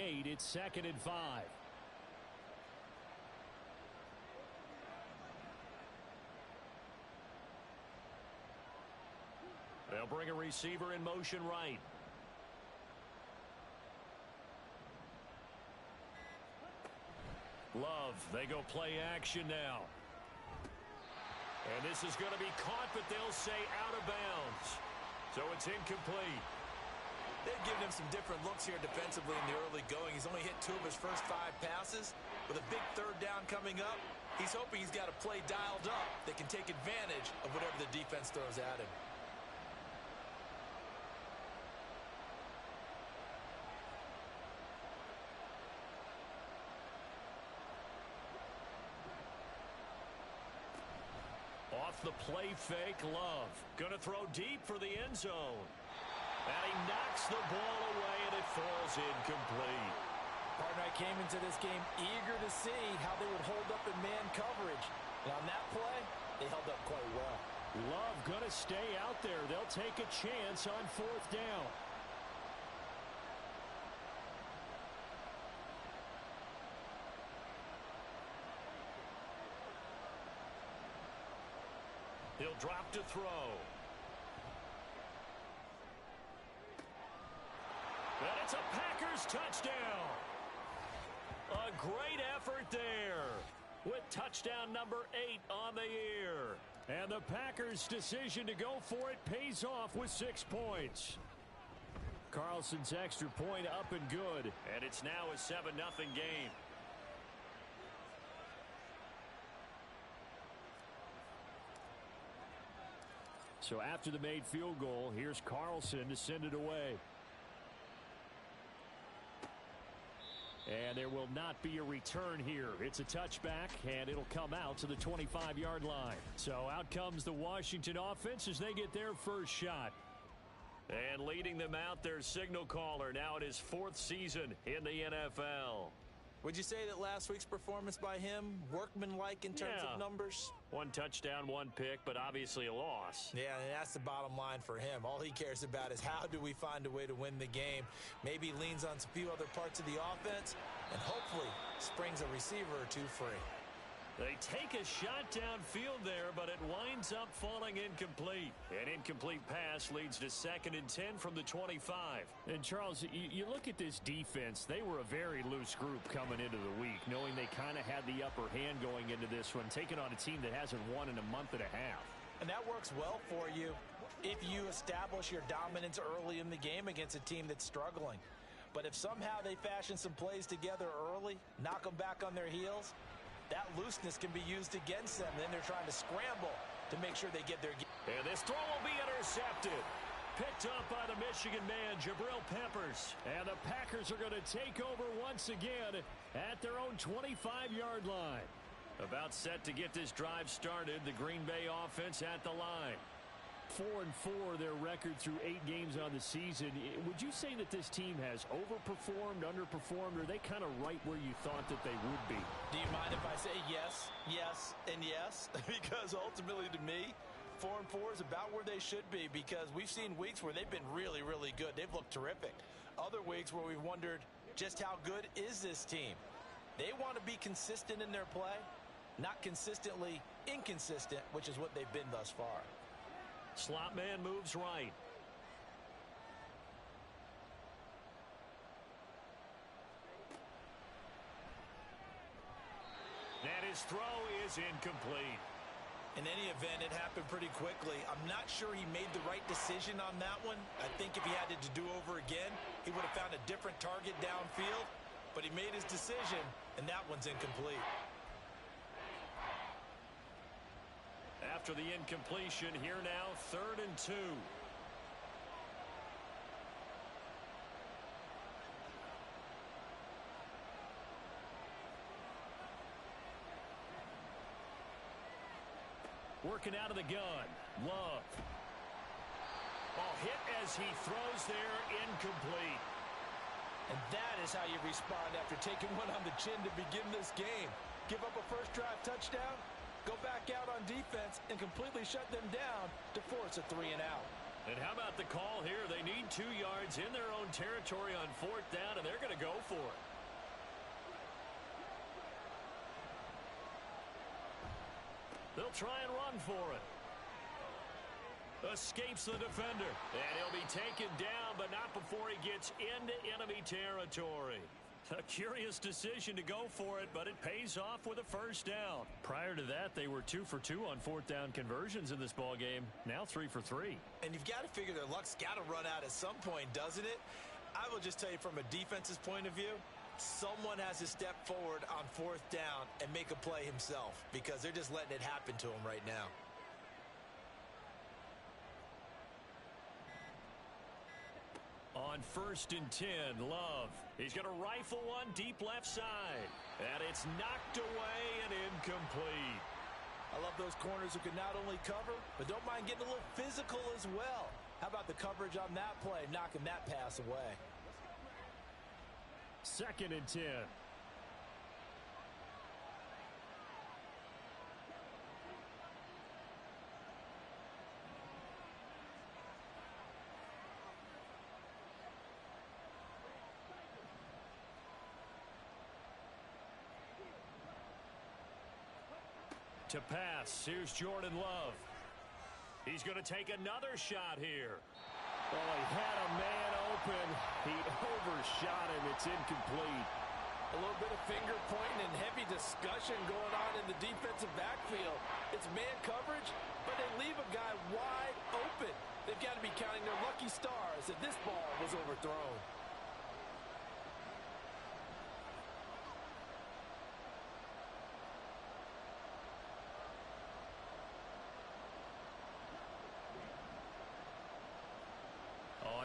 8. It's 2nd and 5. They'll bring a receiver in motion right. Love, they go play action now. And this is going to be caught, but they'll say out of bounds. So it's incomplete. They've given him some different looks here defensively in the early going. He's only hit 2 of his first 5 passes. With a big 3rd down coming up, he's hoping he's got a play dialed up that can take advantage of whatever the defense throws at him. Off the play fake, Love. Gonna throw deep for the end zone. And he knocks the ball away, and it falls incomplete. Partner, I came into this game eager to see how they would hold up in man coverage. And on that play, they held up quite well. Love gonna stay out there. They'll take a chance on 4th down. He'll drop to throw. And it's a Packers touchdown. A great effort there with touchdown number 8 on the year. And the Packers' decision to go for it pays off with 6 points. Carlson's extra point up and good. And it's now a 7-0 game. So after the made field goal, here's Carlson to send it away. And there will not be a return here. It's a touchback, and it'll come out to the 25-yard line. So out comes the Washington offense as they get their first shot. And leading them out, their signal caller, now in his 4th season in the NFL. Would you say that last week's performance by him, workmanlike in terms of numbers? 1 touchdown, 1 pick, but obviously a loss. Yeah, and that's the bottom line for him. All he cares about is how do we find a way to win the game. Maybe leans on a few other parts of the offense and hopefully springs a receiver or 2 free. They take a shot downfield there, but it winds up falling incomplete. An incomplete pass leads to 2nd and 10 from the 25. And, Charles, you look at this defense. They were a very loose group coming into the week, knowing they kind of had the upper hand going into this one, taking on a team that hasn't won in a month and a half. And that works well for you if you establish your dominance early in the game against a team that's struggling. But if somehow they fashion some plays together early, knock them back on their heels, that looseness can be used against them. Then they're trying to scramble to make sure they get their game. And this throw will be intercepted. Picked up by the Michigan man, Jabril Peppers. And the Packers are going to take over once again at their own 25-yard line. About set to get this drive started, the Green Bay offense at the line. 4-4 their record through 8 games on the season. Would you say that this team has overperformed, underperformed, or are they kind of right where you thought that they would be? Do you mind if I say yes, yes, and yes? Because ultimately to me, 4-4 is about where they should be, because we've seen weeks where they've been really, really good. They've looked terrific. Other weeks where we've wondered just how good is this team. They want to be consistent in their play, not consistently inconsistent, which is what they've been thus far. Slot man moves right. And his throw is incomplete. In any event, it happened pretty quickly. I'm not sure he made the right decision on that one. I think if he had to do over again, he would have found a different target downfield. But he made his decision, and that one's incomplete. After the incompletion, here now, 3rd and 2. Working out of the gun, Love. Hit as he throws there, incomplete. And that is how you respond after taking one on the chin to begin this game. Give up a first drive touchdown, go back out on defense and completely shut them down to force a 3-and-out. And how about the call here? They need 2 yards in their own territory on 4th down, and they're going to go for it. They'll try and run for it. Escapes the defender. And he'll be taken down, but not before he gets into enemy territory. A curious decision to go for it, but it pays off with a first down. Prior to that, they were 2 for 2 on 4th down conversions in this ballgame. Now 3 for 3. And you've got to figure their luck's got to run out at some point, doesn't it? I will just tell you from a defense's point of view, someone has to step forward on 4th down and make a play himself because they're just letting it happen to him right now. On 1st and 10, Love. He's going to rifle one deep left side. And it's knocked away and incomplete. I love those corners who can not only cover, but don't mind getting a little physical as well. How about the coverage on that play, knocking that pass away? 2nd and 10. To pass, here's Jordan Love. He's going to take another shot here. Oh, he had a man open. He overshot him. It's incomplete. A little bit of finger pointing and heavy discussion going on in the defensive backfield. It's man coverage, but they leave a guy wide open. They've got to be counting their lucky stars that this ball was overthrown.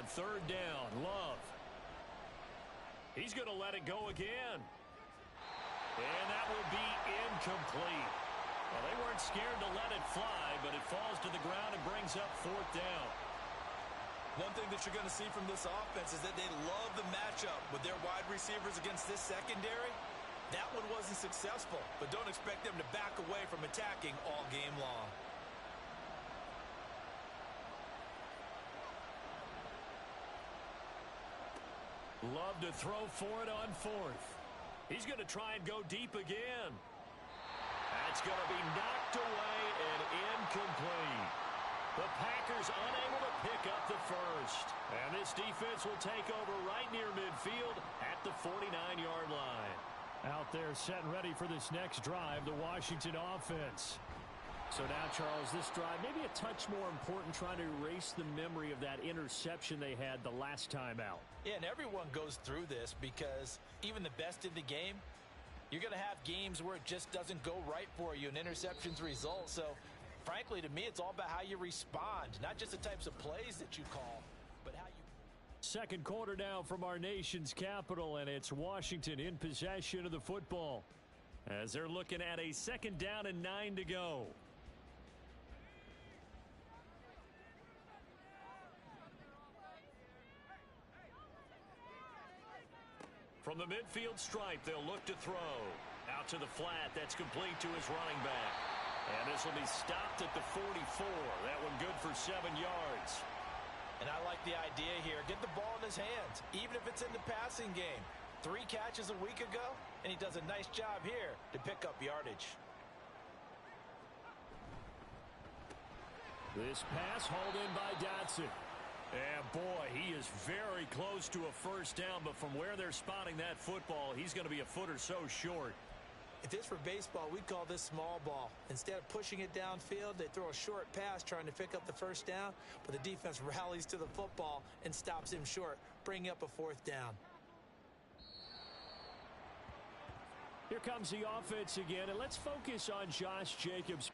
On 3rd down, Love. He's going to let it go again. And that will be incomplete. Well, they weren't scared to let it fly, but it falls to the ground and brings up 4th down. One thing that you're going to see from this offense is that they love the matchup with their wide receivers against this secondary. That one wasn't successful, but don't expect them to back away from attacking all game long. Love to throw for it on 4th. He's going to try and go deep again. That's going to be knocked away and incomplete. The Packers unable to pick up the first. And this defense will take over right near midfield at the 49-yard line. Out there set and ready for this next drive, the Washington offense. So now, Charles, this drive maybe a touch more important, trying to erase the memory of that interception they had the last time out. Yeah, and everyone goes through this because even the best in the game, you're going to have games where it just doesn't go right for you, and interceptions result. So, frankly, to me, it's all about how you respond, not just the types of plays that you call, but how you... Second quarter now from our nation's capital, and it's Washington in possession of the football as they're looking at a 2nd down and 9 to go. From the midfield stripe, they'll look to throw. Out to the flat, that's complete to his running back. And this will be stopped at the 44. That one good for 7 yards. And I like the idea here. Get the ball in his hands, even if it's in the passing game. 3 catches a week ago, and he does a nice job here to pick up yardage. This pass hauled in by Dotson. And boy, he is very close to a first down, but from where they're spotting that football, he's going to be a foot or so short. If this were baseball, we'd call this small ball. Instead of pushing it downfield, they throw a short pass trying to pick up the first down, but the defense rallies to the football and stops him short, bringing up a 4th down. Here comes the offense again, and let's focus on Josh Jacobs.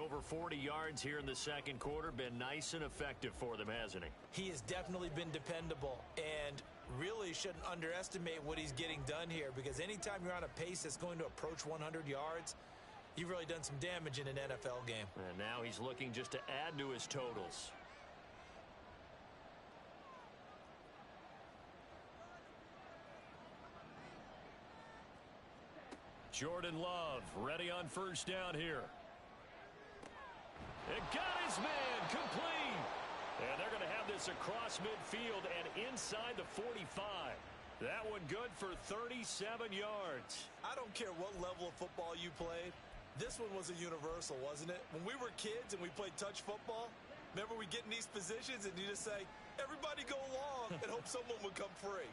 over 40 yards here in the second quarter. Been nice and effective for them, hasn't he? He has definitely been dependable and really shouldn't underestimate what he's getting done here, because anytime you're on a pace that's going to approach 100 yards, you've really done some damage in an NFL game. And now he's looking just to add to his totals. Jordan Love ready on first down here. It got his man complete. And they're going to have this across midfield and inside the 45. That one good for 37 yards. I don't care what level of football you played. This one was a universal, wasn't it? When we were kids and we played touch football, remember we get in these positions and you just say, everybody go long, and hope someone would come free.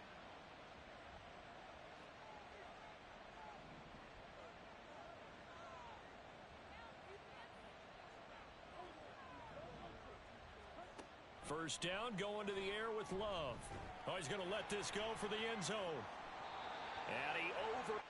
First down, going to the air with Love. Oh, he's going to let this go for the end zone. And he over...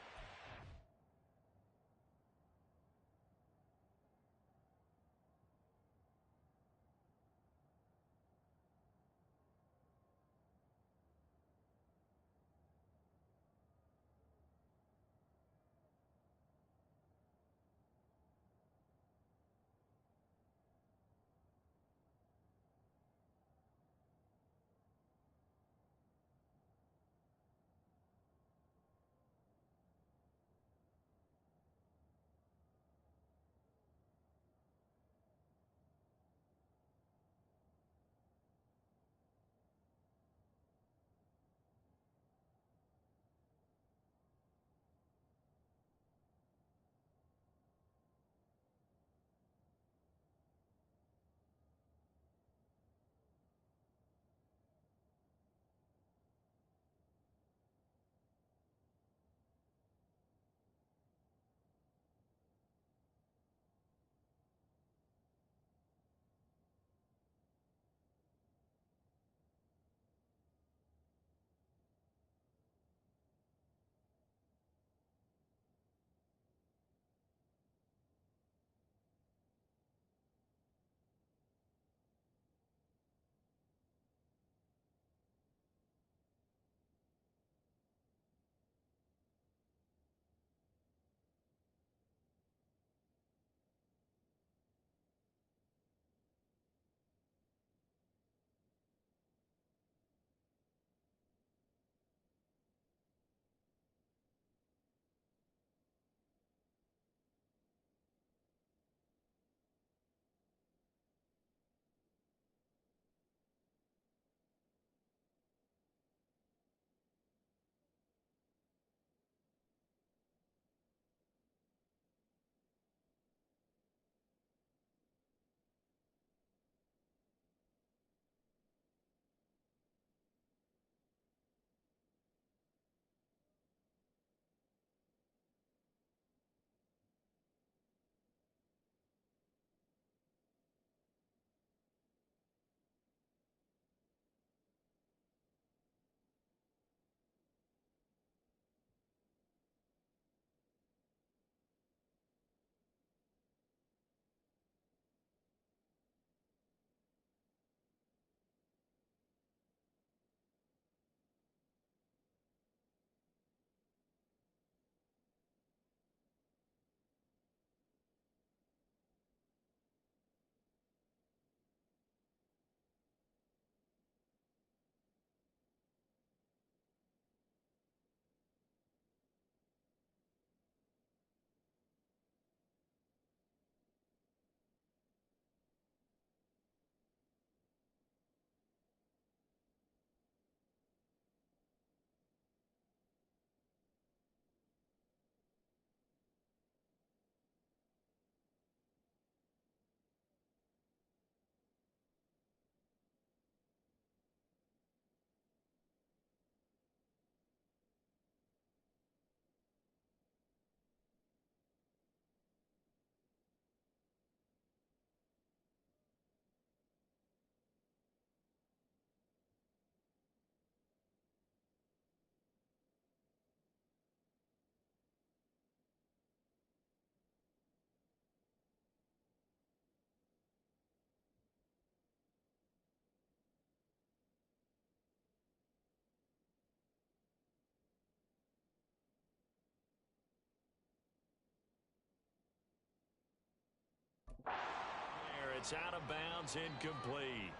It's out of bounds, incomplete.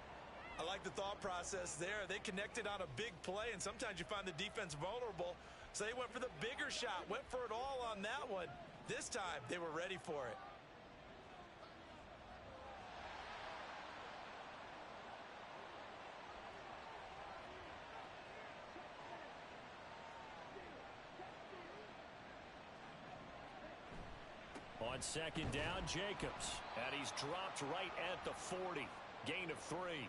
I like the thought process there. They connected on a big play, and sometimes you find the defense vulnerable. So they went for the bigger shot, went for it all on that one. This time, they were ready for it. On second down, Jacobs. And he's dropped right at the 40. Gain of 3.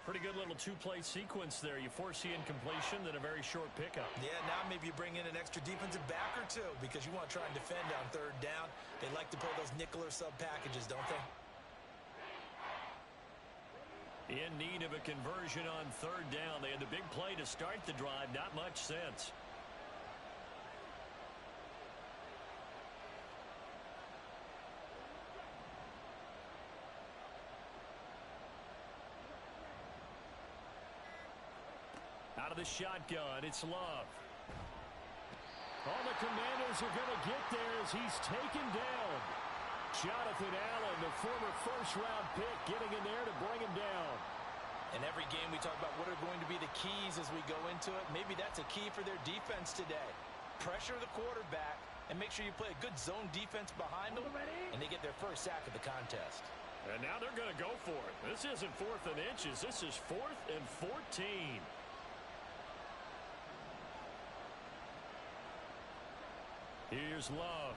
Pretty good little two-play sequence there. You foresee incompletion, then a very short pickup. Yeah, now maybe you bring in an extra defensive back or two because you want to try and defend on third down. They like to play those nickel or sub packages, don't they? In need of a conversion on third down. They had the big play to start the drive. Not much sense. Out of the shotgun, it's Love. All the Commanders are going to get there as he's taken down. Jonathan Allen, the former first-round pick, getting in there to bring him down. In every game, we talk about what are going to be the keys as we go into it. Maybe that's a key for their defense today. Pressure the quarterback and make sure you play a good zone defense behind them, and they get their first sack of the contest. And now they're going to go for it. This isn't 4th and inches. This is 4th and 14. Here's Love.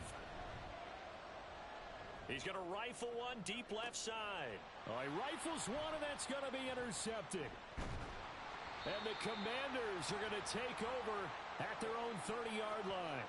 He's going to rifle one deep left side. He rifles one, and that's going to be intercepted. And the Commanders are going to take over at their own 30-yard line.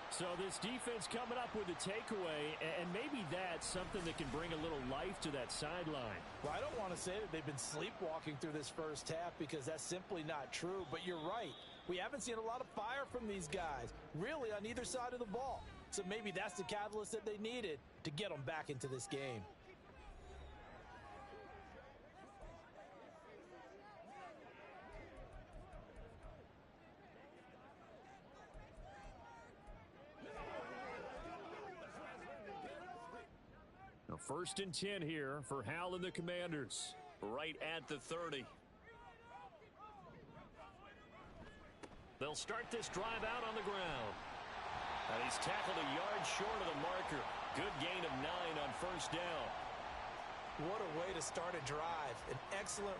So this defense coming up with a takeaway, and maybe that's something that can bring a little life to that sideline. Well, I don't want to say that they've been sleepwalking through this first half because that's simply not true, but you're right. We haven't seen a lot of fire from these guys, really on either side of the ball. So maybe that's the catalyst that they needed to get them back into this game. Now 1st and 10 here for Hal and the Commanders. Right at the 30. They'll start this drive out on the ground. And he's tackled a yard short of the marker. Good gain of 9 on 1st down. What a way to start a drive. An excellent...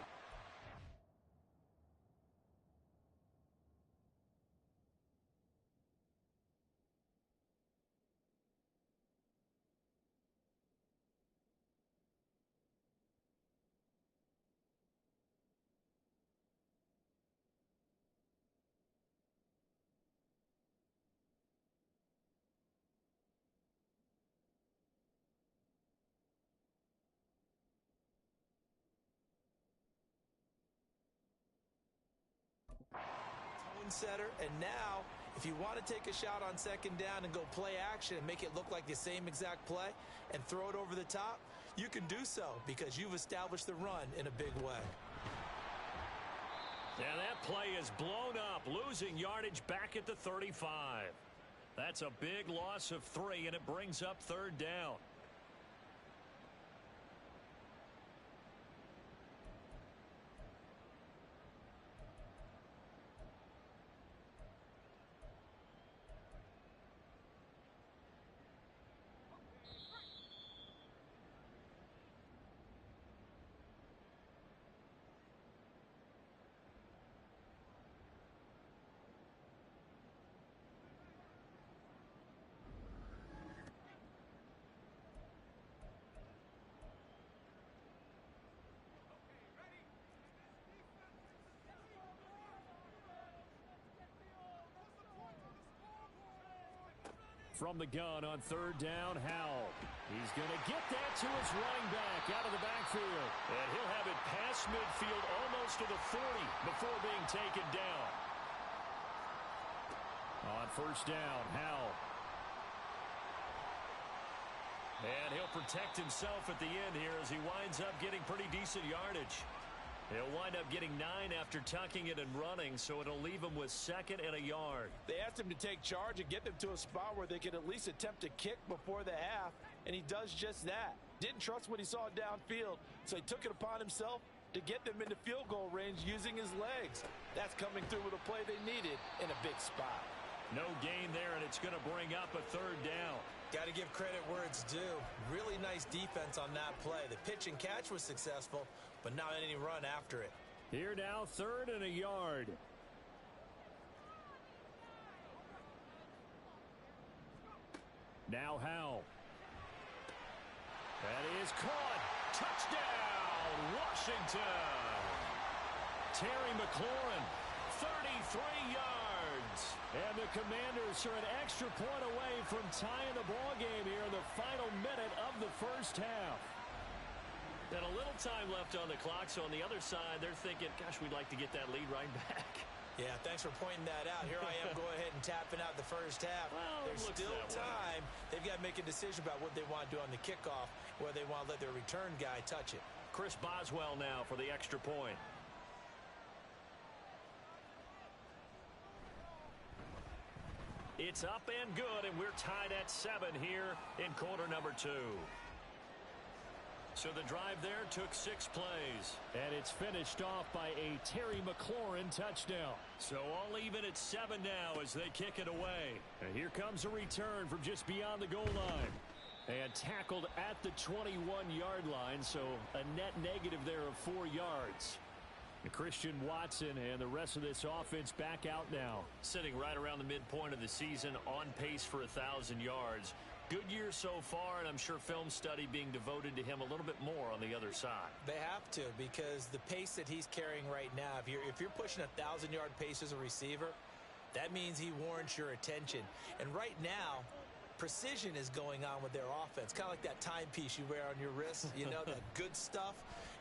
setter. And now, if you want to take a shot on 2nd down and go play action and make it look like the same exact play and throw it over the top, you can do so because you've established the run in a big way. And that play is blown up, losing yardage back at the 35. That's a big loss of 3, and it brings up 3rd down. From the gun on 3rd down, Howell. He's going to get that to his running back out of the backfield. And he'll have it past midfield almost to the 40 before being taken down. On 1st down, Howell. And he'll protect himself at the end here as he winds up getting pretty decent yardage. He'll wind up getting 9 after tucking it and running, so it'll leave him with 2nd and a yard. They asked him to take charge and get them to a spot where they could at least attempt to kick before the half, and he does just that. Didn't trust what he saw downfield, so he took it upon himself to get them into field goal range using his legs. That's coming through with a play they needed in a big spot. No gain there, and it's going to bring up a third down. Got to give credit where it's due. Really nice defense on that play. The pitch and catch was successful, but not any run after it. Here now, 3rd and a yard. Now Howell. That is caught. Touchdown, Washington. Terry McLaurin, 33 yards. And the Commanders are an extra point away from tying the ball game here in the final minute of the first half. And a little time left on the clock, so on the other side, they're thinking, gosh, we'd like to get that lead right back. Yeah, thanks for pointing that out. Here I am going ahead and tapping out the first half. Well, there's still time. They've got to make a decision about what they want to do on the kickoff, whether they want to let their return guy touch it. Chris Boswell now for the extra point. It's up and good, and we're tied at 7 here in quarter number 2. So the drive there took 6 plays, and it's finished off by a Terry McLaurin touchdown. So all even at 7 now as they kick it away. And here comes a return from just beyond the goal line. And tackled at the 21-yard line, so a net negative there of 4 yards. And Christian Watson and the rest of this offense back out now. Sitting right around the midpoint of the season, on pace for 1,000 yards. Good year so far, and I'm sure film study being devoted to him a little bit more on the other side. They have to, because the pace that he's carrying right now, if you're pushing 1,000-yard pace as a receiver, that means he warrants your attention. And right now, precision is going on with their offense. Kind of like that timepiece you wear on your wrist, you know, that good stuff.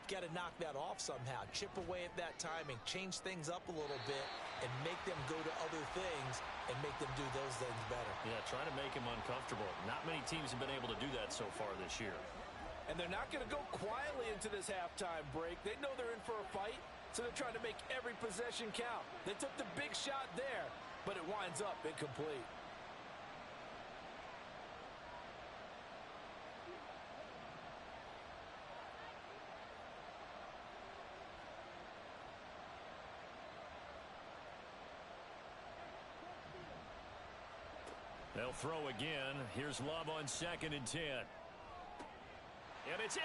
You got to knock that off somehow. Chip away at that timing, change things up a little bit, and make them go to other things and make them do those things better. Yeah, trying to make him uncomfortable. Not many teams have been able to do that so far this year. And they're not going to go quietly into this halftime break. They know they're in for a fight, so they're trying to make every possession count. They took the big shot there, but it winds up incomplete. They'll throw again. Here's Love on 2nd and 10. And it's